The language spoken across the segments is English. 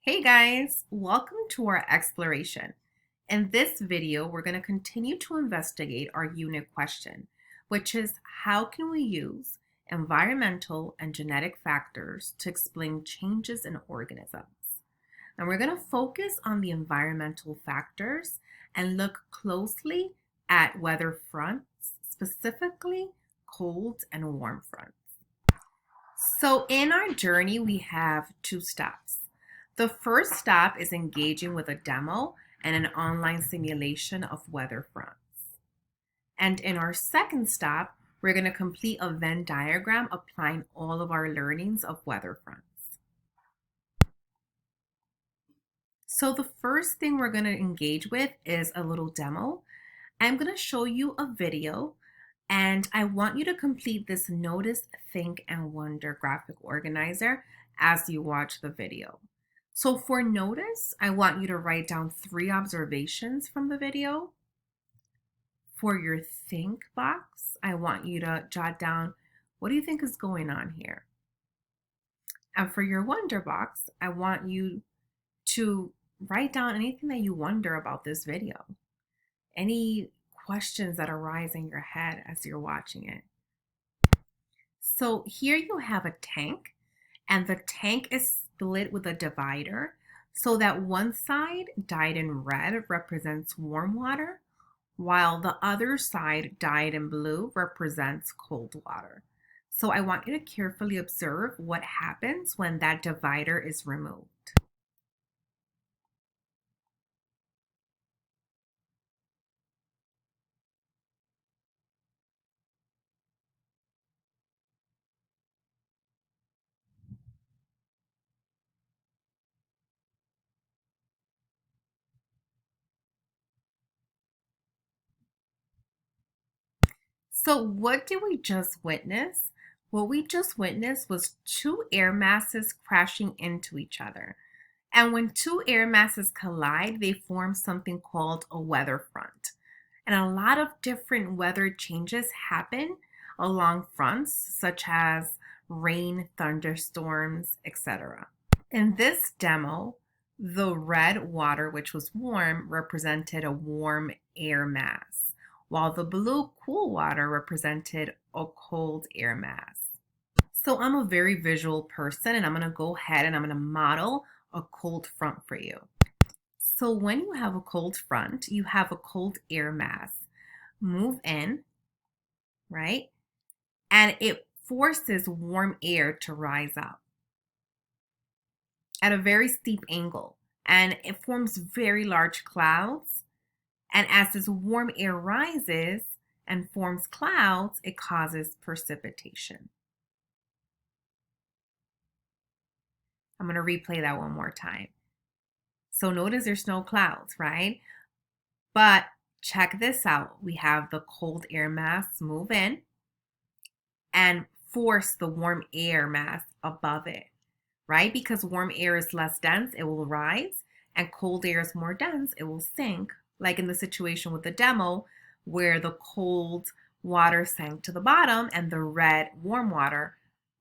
Hey guys, welcome to our exploration. In this video, we're going to continue to investigate our unit question, which is how can we use environmental and genetic factors to explain changes in organisms? And we're going to focus on the environmental factors and look closely at weather fronts, specifically cold and warm fronts. So in our journey, we have two steps. The first step is engaging with a demo and an online simulation of weather fronts. And in our second step, we're going to complete a Venn diagram applying all of our learnings of weather fronts. So the first thing we're going to engage with is a little demo. I'm going to show you a video and I want you to complete this Notice, Think, and Wonder graphic organizer as you watch the video. So for notice, I want you to write down 3 observations from the video. For your think box, I want you to jot down, what do you think is going on here? And for your wonder box, I want you to write down anything that you wonder about this video. Any questions that arise in your head as you're watching it. So here you have a tank, and the tank is split with a divider so that one side dyed in red represents warm water, while the other side dyed in blue represents cold water. So I want you to carefully observe what happens when that divider is removed. So what did we just witness? What we just witnessed was 2 air masses crashing into each other. And when 2 air masses collide, they form something called a weather front. And a lot of different weather changes happen along fronts, such as rain, thunderstorms, etc. In this demo, the red water, which was warm, represented a warm air mass, while the blue cool water represented a cold air mass. So I'm a very visual person, and I'm going to go ahead and I'm going to model a cold front for you. So when you have a cold front, you have a cold air mass move in, right? And it forces warm air to rise up at a very steep angle, and it forms very large clouds. And as this warm air rises and forms clouds, it causes precipitation. I'm going to replay that one more time. So notice there's no clouds, right? But check this out. We have the cold air mass move in and force the warm air mass above it, right? Because warm air is less dense, it will rise, and cold air is more dense, it will sink, like in the situation with the demo where the cold water sank to the bottom and the red warm water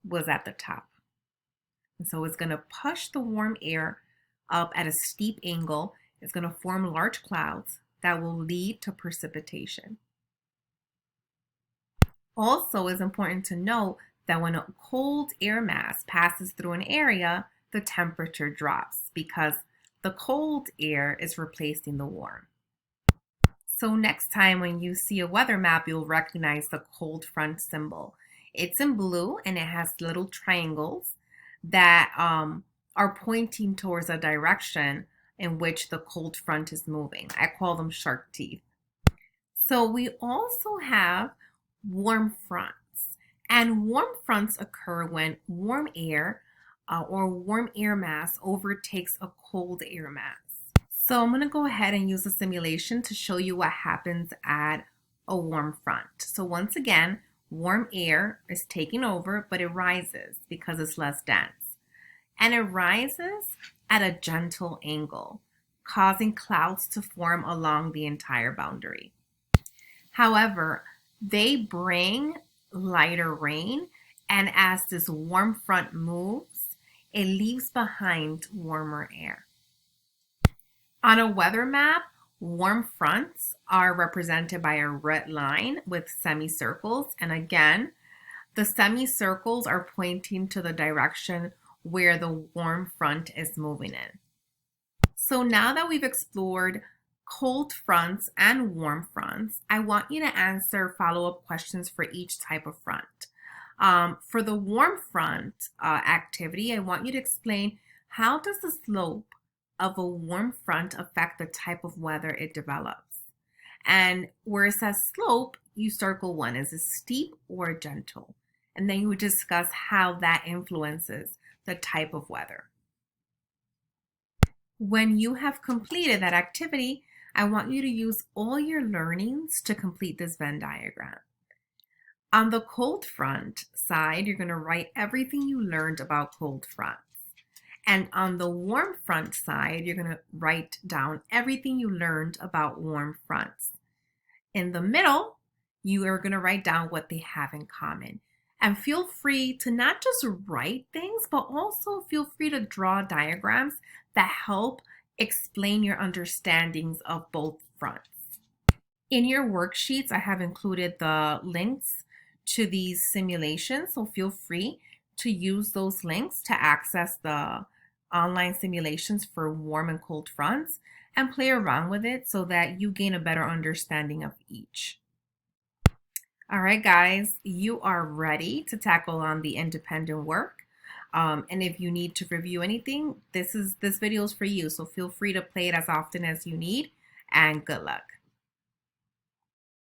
was at the top. And so it's going to push the warm air up at a steep angle. It's going to form large clouds that will lead to precipitation. Also, it's important to note that when a cold air mass passes through an area, the temperature drops because the cold air is replacing the warm. So next time when you see a weather map, you'll recognize the cold front symbol. It's in blue and it has little triangles that are pointing towards a direction in which the cold front is moving. I call them shark teeth. So we also have warm fronts. And warm fronts occur when warm air or warm air mass overtakes a cold air mass. So I'm going to go ahead and use a simulation to show you what happens at a warm front. So once again, warm air is taking over, but it rises because it's less dense. And it rises at a gentle angle, causing clouds to form along the entire boundary. However, they bring lighter rain, and as this warm front moves, it leaves behind warmer air. On a weather map, warm fronts are represented by a red line with semicircles. And again, the semicircles are pointing to the direction where the warm front is moving in. So now that we've explored cold fronts and warm fronts, I want you to answer follow-up questions for each type of front. For the warm front activity, I want you to explain, how does the slope of a warm front affect the type of weather it develops? And where it says slope, you circle one. Is it steep or gentle? And then you would discuss how that influences the type of weather. When you have completed that activity, I want you to use all your learnings to complete this Venn diagram. On the cold front side, you're going to write everything you learned about cold fronts. And on the warm front side, you're going to write down everything you learned about warm fronts. In the middle, you are going to write down what they have in common. And feel free to not just write things, but also feel free to draw diagrams that help explain your understandings of both fronts. In your worksheets, I have included the links to these simulations, so feel free to use those links to access the online simulations for warm and cold fronts and play around with it so that you gain a better understanding of each. All right, guys, you are ready to tackle on the independent work. And if you need to review anything, this video is for you. So feel free to play it as often as you need, and good luck.